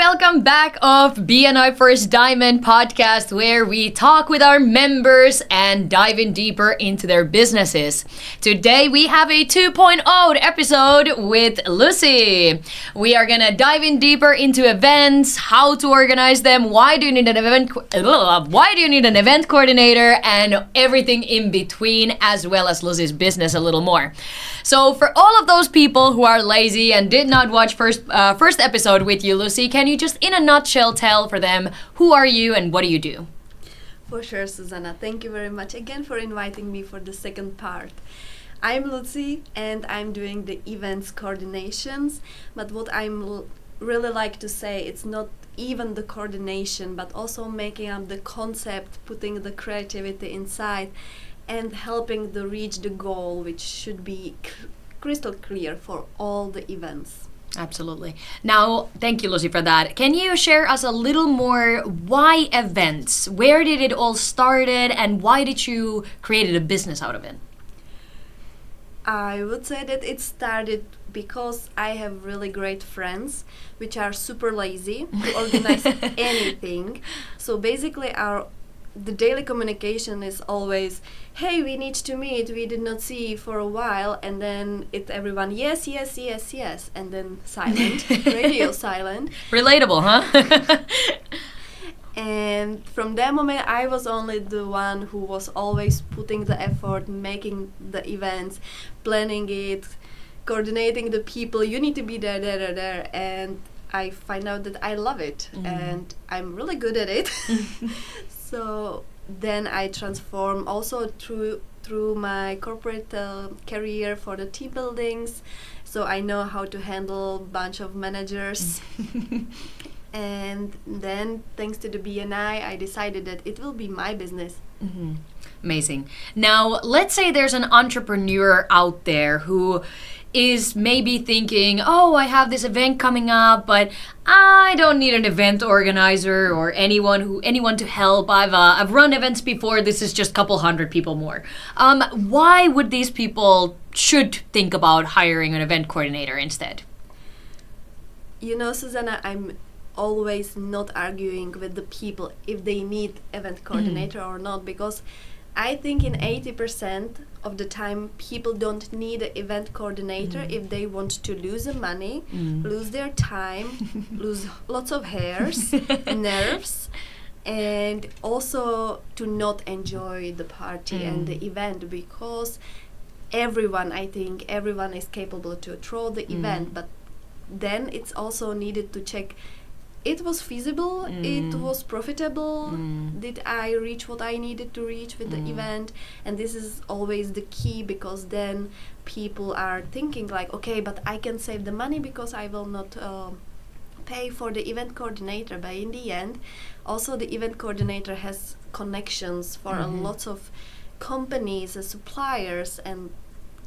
welcome back of BNI First Diamond Podcast, where we talk with our members and dive in deeper into their businesses. Today we have a 2.0 episode with Lucy. We are gonna dive in deeper into events, how to organize them, why do you need an event coordinator, and everything in between, as well as Lucy's business a little more. So for all of those people who are lazy and did not watch first episode with you, Lucy, can you just in a nutshell tell for them who are you and what do you do? For sure, Susanna. Thank you very much again for inviting me for the second part. I'm Lucy and I'm doing the events coordinations, but what I'm really like to say, it's not even the coordination, but also making up the concept, putting the creativity inside and helping to reach the goal, which should be crystal clear for all the events. Absolutely. Now, thank you, Lucy, for that. Can you share us a little more why events? Where did it all started and why did you create a business out of it? I would say that it started because I have really great friends which are super lazy to organize anything. So basically the daily communication is always, hey, we need to meet, we did not see for a while, and then everyone, yes, and then silent, radio silent. Relatable, huh? And from that moment, I was only the one who was always putting the effort, making the events, planning it, coordinating the people, you need to be there, and I find out that I love it, and I'm really good at it. So then I transform also through my corporate career for the team buildings. So I know how to handle a bunch of managers. And then thanks to the BNI, I decided that it will be my business. Mm-hmm. Amazing. Now, let's say there's an entrepreneur out there who is maybe thinking, oh, I have this event coming up, but I don't need an event organizer or anyone to help. I've run events before. This is just a couple hundred people more. Why would these people should think about hiring an event coordinator instead? You know, Susanna, I'm always not arguing with the people if they need event coordinator or not, because I think in 80% of the time people don't need an event coordinator if they want to lose the money, lose their time, lose lots of hairs, nerves, and also to not enjoy the party and the event, because I think everyone is capable to throw the event, but then it's also needed to check it was feasible, it was profitable, did I reach what I needed to reach with the event? And this is always the key, because then people are thinking like, okay, but I can save the money because I will not pay for the event coordinator. But in the end, also the event coordinator has connections for a lot of companies and suppliers and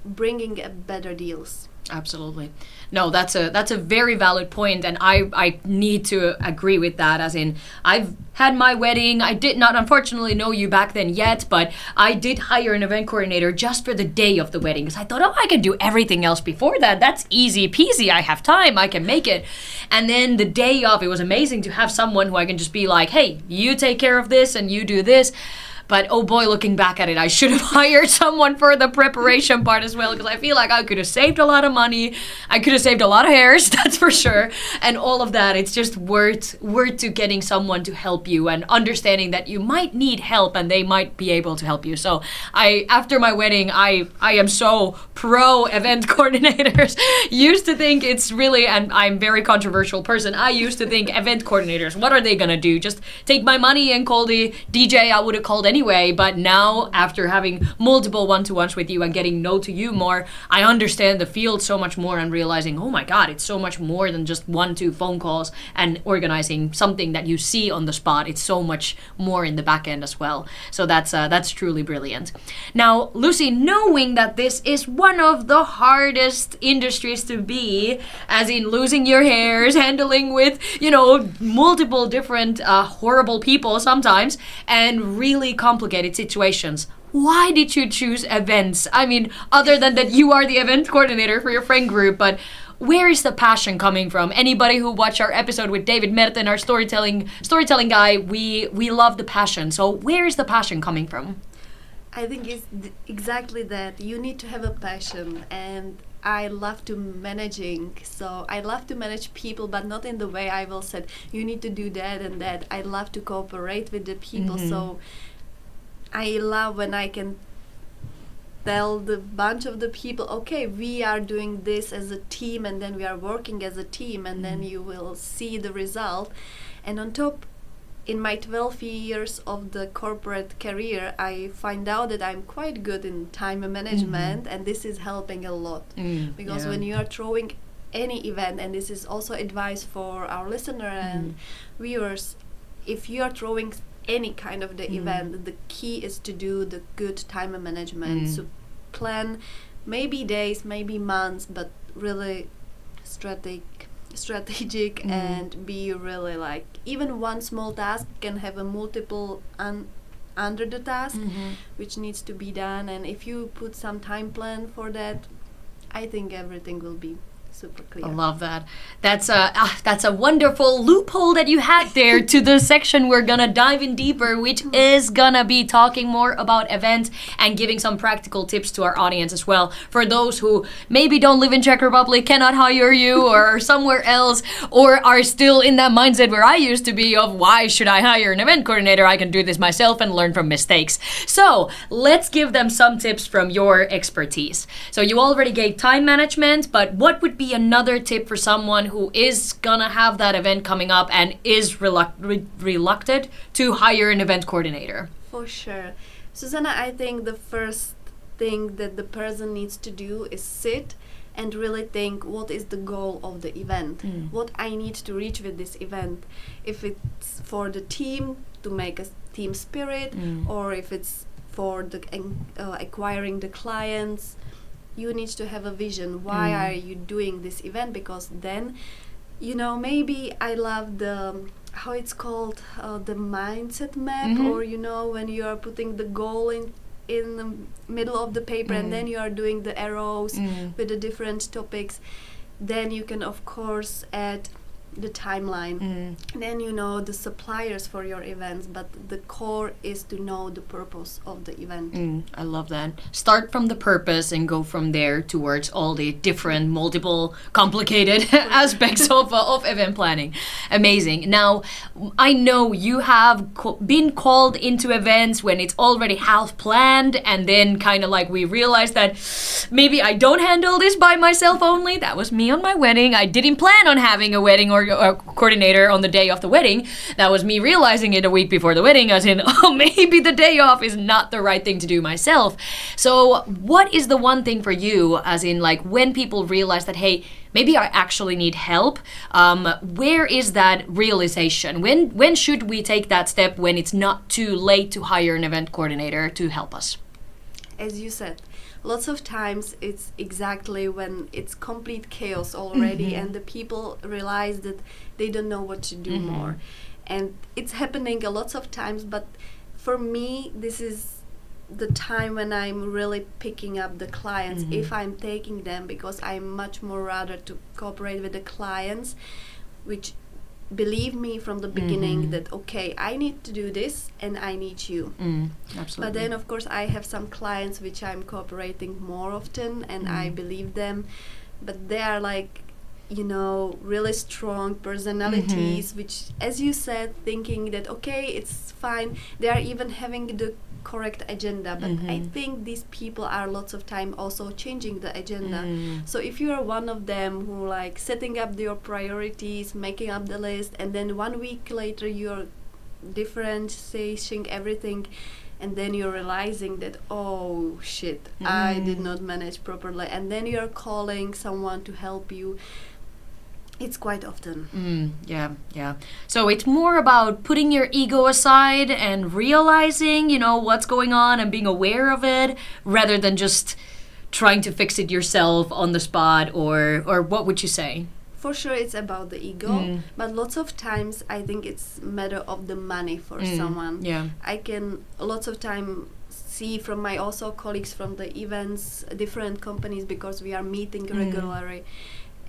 bringing better deals. Absolutely. No, that's a very valid point, and I need to agree with that, as in I've had my wedding. I did not unfortunately know you back then yet, but I did hire an event coordinator just for the day of the wedding, because I thought, oh, I can do everything else before that. That's easy peasy. I have time. I can make it. And then the day of, it was amazing to have someone who I can just be like, hey, you take care of this and you do this. But oh boy, looking back at it, I should have hired someone for the preparation part as well, because I feel like I could have saved a lot of money. I could have saved a lot of hairs, that's for sure. And all of that, it's just worth to getting someone to help you and understanding that you might need help and they might be able to help you. So after my wedding, I am so pro event coordinators. Used to think it's really, and I'm a very controversial person, I used to think event coordinators, what are they gonna do? Just take my money and call the DJ I would have called anyway. But now, after having multiple one-to-ones with you and getting to you more, I understand the field so much more and realizing, oh my God, it's so much more than just 1-2 phone calls and organizing something that you see on the spot. It's so much more in the back end as well. So that's truly brilliant. Now, Lucy, knowing that this is one of the hardest industries to be, as in losing your hairs, handling with, multiple different horrible people sometimes, and really complicated situations, why did you choose events? I mean, other than that you are the event coordinator for your friend group, but where is the passion coming from? Anybody who watched our episode with David Merten, our storytelling guy, we love the passion. So where is the passion coming from? I think it's exactly that. You need to have a passion, and I love to managing. So I love to manage people, but not in the way I will say you need to do that and that. I love to cooperate with the people. So I love when I can tell the bunch of the people, okay, we are doing this as a team, and then we are working as a team, and then you will see the result. And on top, in my 12 years of the corporate career, I find out that I'm quite good in time management, and this is helping a lot. Because when you are throwing any event, and this is also advice for our listener and viewers, if you are throwing any kind of the event, the key is to do the good time management. So plan maybe days, maybe months, but really strategic and be really like, even one small task can have a multiple under the task which needs to be done, and if you put some time plan for that, I think everything will be super clear. I love that. That's a wonderful loophole that you had there to the section we're gonna dive in deeper, which is gonna be talking more about events and giving some practical tips to our audience as well. For those who maybe don't live in Czech Republic, cannot hire you, or are somewhere else, or are still in that mindset where I used to be of why should I hire an event coordinator? I can do this myself and learn from mistakes. So let's give them some tips from your expertise. So you already gave time management, but what would be another tip for someone who is gonna have that event coming up and is reluctant to hire an event coordinator? For sure. Susanna, I think the first thing that the person needs to do is sit and really think, what is the goal of the event? What I need to reach with this event? If it's for the team, to make a team spirit, or if it's for the acquiring the clients, you need to have a vision. Why are you doing this event? Because then, maybe I love the, how it's called, the mindset map, or when you are putting the goal in the middle of the paper, and then you are doing the arrows with the different topics. Then you can of course add the timeline. Then the suppliers for your events, but the core is to know the purpose of the event. I love that. Start from the purpose and go from there towards all the different, multiple, complicated aspects of event planning. Amazing. Now, I know you have been called into events when it's already half planned, and then kind of like we realized that maybe I don't handle this by myself only. That was me on my wedding. I didn't plan on having a wedding or a coordinator on the day of the wedding. That was me realizing it a week before the wedding, as in, maybe the day off is not the right thing to do myself. So what is the one thing for you, as in like when people realize that, hey, maybe I actually need help, where is that realization? When should we take that step when it's not too late to hire an event coordinator to help us? As you said, lots of times it's exactly when it's complete chaos already, and the people realize that they don't know what to do more. And it's happening a lot of times, but for me, this is the time when I'm really picking up the clients, if I'm taking them, because I'm much more rather to cooperate with the clients, which believe me from the beginning that, okay, I need to do this and I need you. Absolutely. But then, of course, I have some clients which I'm cooperating more often, and I believe them, but they are like, really strong personalities, which, as you said, thinking that, okay, it's fine. They are even having the correct agenda, but I think these people are lots of time also changing the agenda. So if you are one of them who like setting up your priorities, making up the list, and then 1 week later you're differentiating everything, and then you're realizing that, oh shit, I did not manage properly, and then you're calling someone to help you. It's quite often. Yeah. So it's more about putting your ego aside and realizing, what's going on and being aware of it, rather than just trying to fix it yourself on the spot, or what would you say? For sure, it's about the ego, but lots of times I think it's matter of the money for someone. Yeah. I can lots of time see from my also colleagues from the events, different companies, because we are meeting regularly.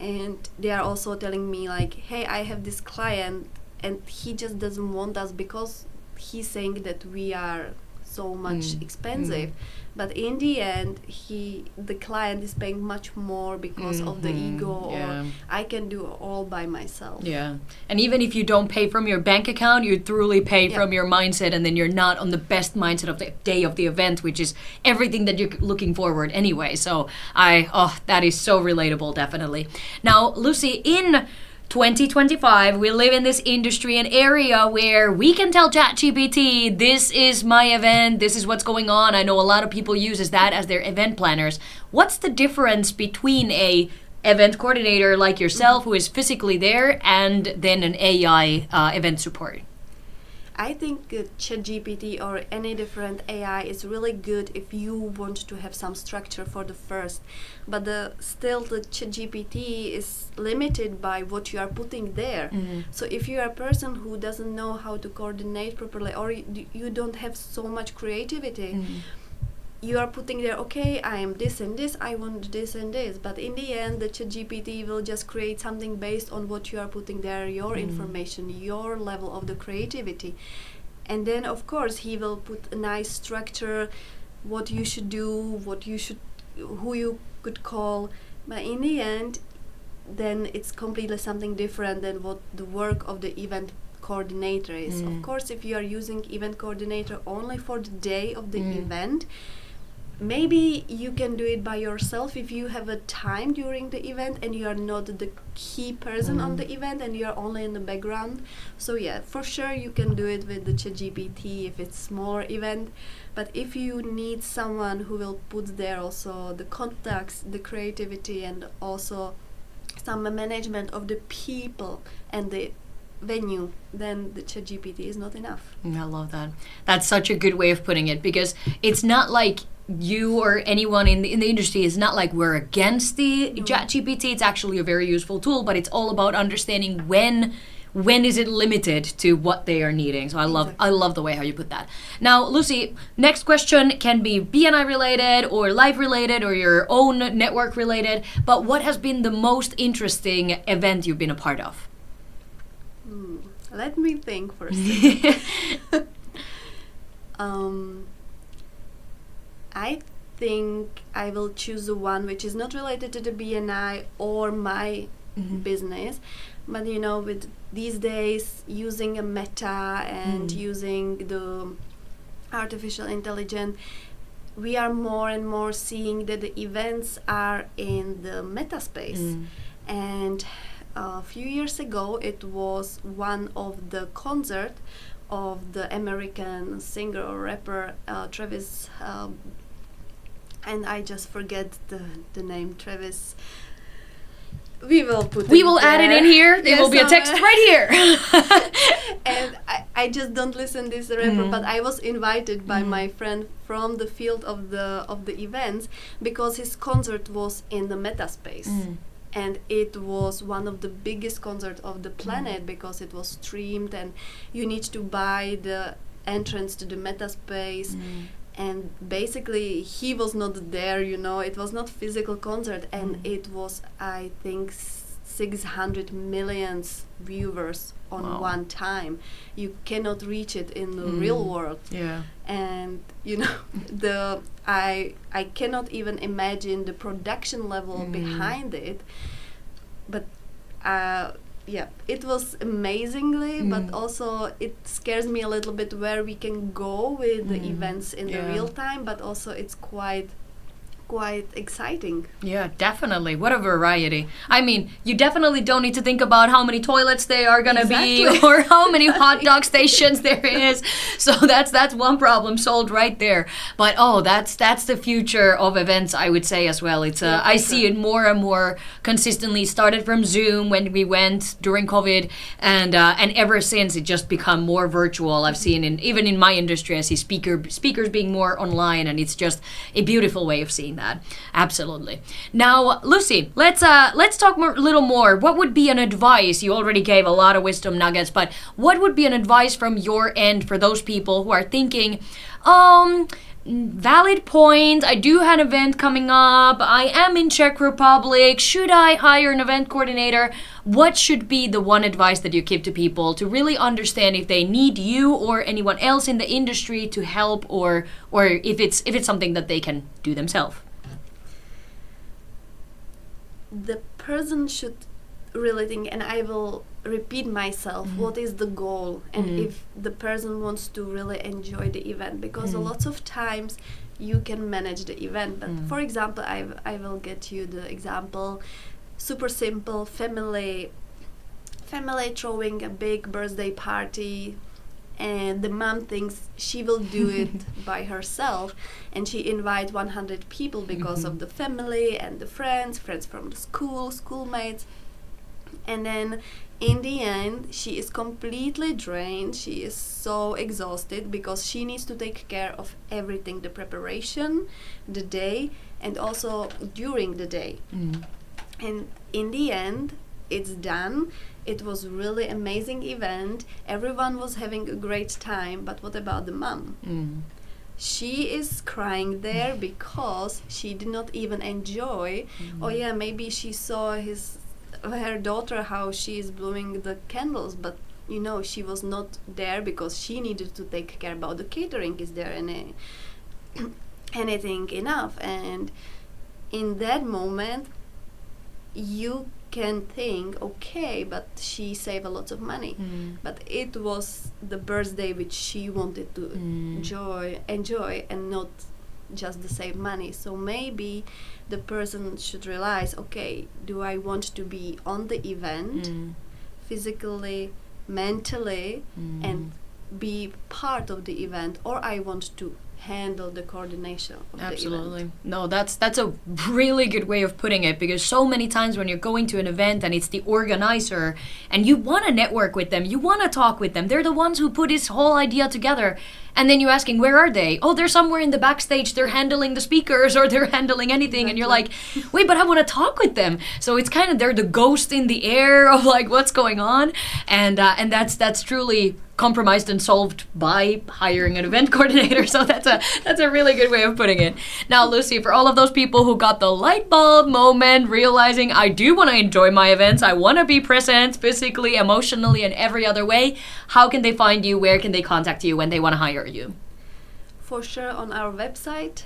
and they are also telling me like, hey, I have this client and he just doesn't want us because he's saying that we are so much expensive. But in the end, the client is paying much more because of the ego, or I can do all by myself. Yeah. And even if you don't pay from your bank account, you truly pay from your mindset, and then you're not on the best mindset of the day of the event, which is everything that you're looking forward anyway. So that is so relatable, definitely. Now, Lucy, in 2025, we live in this industry, an area where we can tell ChatGPT, this is my event, this is what's going on. I know a lot of people use that as their event planners. What's the difference between a event coordinator like yourself, who is physically there, and then an AI event support? I think ChatGPT or any different AI is really good if you want to have some structure for the first. But still the ChatGPT is limited by what you are putting there. So if you are a person who doesn't know how to coordinate properly, or you don't have so much creativity, you are putting there, okay, I am this and this, I want this and this, but in the end the ChatGPT will just create something based on what you are putting there, your information, your level of the creativity. And then of course he will put a nice structure, what you should do, who you could call, but in the end then it's completely something different than what the work of the event coordinator is. Of course, if you are using event coordinator only for the day of the event, maybe you can do it by yourself if you have a time during the event and you are not the key person on the event and you are only in the background. So yeah, for sure you can do it with the ChatGPT if it's smaller event. But if you need someone who will put there also the contacts, the creativity, and also some management of the people and the venue, then the ChatGPT is not enough. I love that. That's such a good way of putting it, because it's not like you or anyone in the industry is not like we're against the ChatGPT. It's actually a very useful tool, but it's all about understanding when is it limited to what they are needing. So I love the way how you put that. Now, Lucy, next question can be BNI related or life related or your own network related, but what has been the most interesting event you've been a part of? Let me think for a second. I think I will choose the one which is not related to the BNI or my business, but with these days using a meta and using the artificial intelligence, we are more and more seeing that the events are in the meta space. And a few years ago it was one of the concert of the American singer or rapper Travis, and I just forget the name, Travis. We will add it in here. There will be a text right here. And I just don't listen this rapper, but I was invited by my friend from the field of the events because his concert was in the meta space. And it was one of the biggest concerts of the planet because it was streamed and you need to buy the entrance to the meta space. And basically he was not there, it was not physical concert, and it was, I think, 600 million viewers on one time. You cannot reach it in the real world. And I cannot even imagine the production level behind it, but it was amazingly, but also it scares me a little bit where we can go with the events in the real time, but also it's quite exciting. Yeah, definitely. What a variety. I mean, you definitely don't need to think about how many toilets there are gonna be or how many hot dog stations there is. So that's one problem solved right there. But that's the future of events, I would say as well. It's I see it more and more consistently. Started from Zoom when we went during COVID, and ever since it just become more virtual. I've seen even in my industry, I see speakers being more online, and it's just a beautiful way of seeing that. Absolutely. Now, Lucy, let's talk a little more. What would be an advice? You already gave a lot of wisdom nuggets, but what would be an advice from your end for those people who are thinking, valid point. I do have an event coming up. I am in Czech Republic. Should I hire an event coordinator? What should be the one advice that you give to people to really understand if they need you or anyone else in the industry to help, or if it's something that they can do themselves? The person should really think, and I will repeat myself, what is the goal, and if the person wants to really enjoy the event, because a lot of times you can manage the event, but for example, I will get you the example, super simple, family throwing a big birthday party, and the mom thinks she will do it by herself, and she invite 100 people because of the family and the friends from the school, schoolmates, and then in the end she is completely drained. She is so exhausted because she needs to take care of everything, the preparation, the day, and also during the day. And in the end it's done. It was really amazing event. Everyone was having a great time, but what about the mom? She is crying there because she did not even enjoy. Oh yeah, maybe she saw her daughter how she is blowing the candles, but she was not there because she needed to take care about the catering. Is there anything enough? And in that moment you can think, okay, but she saved a lot of money, but it was the birthday which she wanted to enjoy and not just the save money. So maybe the person should realize, okay, do I want to be on the event physically, mentally, and be part of the event, or I want to handle the coordination of Absolutely. the event. No, that's a really good way of putting it, because so many times when you're going to an event and it's the organizer and you want to network with them, you want to talk with them, they're the ones who put this whole idea together, and then you're asking, where are they? Oh, they're somewhere in the backstage, they're handling the speakers or they're handling anything. Exactly. And you're like, wait, but I want to talk with them. So it's kind of, they're the ghost in the air of like what's going on, and that's truly compromised and solved by hiring an event coordinator. So that's a really good way of putting it. Now, Lucy, for all of those people who got the light bulb moment, realizing I do want to enjoy my events, I want to be present physically, emotionally, and every other way, how can they find you? Where can they contact you when they want to hire you? For sure on our website,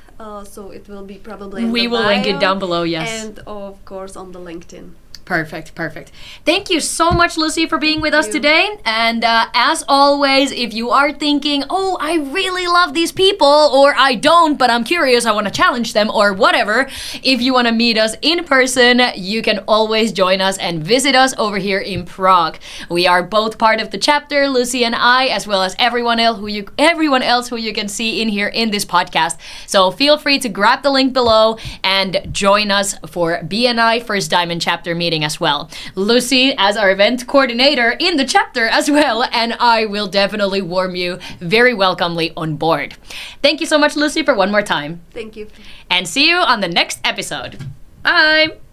so it will be probably we will link it down below, yes. And of course on the LinkedIn. Perfect. Thank you so much, Lucy, for being with us today. And as always, if you are thinking, oh, I really love these people, or I don't, but I'm curious, I want to challenge them, or whatever, if you want to meet us in person, you can always join us and visit us over here in Prague. We are both part of the chapter, Lucy and I, as well as everyone else who you can see in here in this podcast. So feel free to grab the link below and join us for BNI First Diamond chapter meeting as well. Lucy as our event coordinator in the chapter as well, and I will definitely warm you very welcomely on board. Thank you so much, Lucy, for one more time. Thank you. And see you on the next episode. Bye!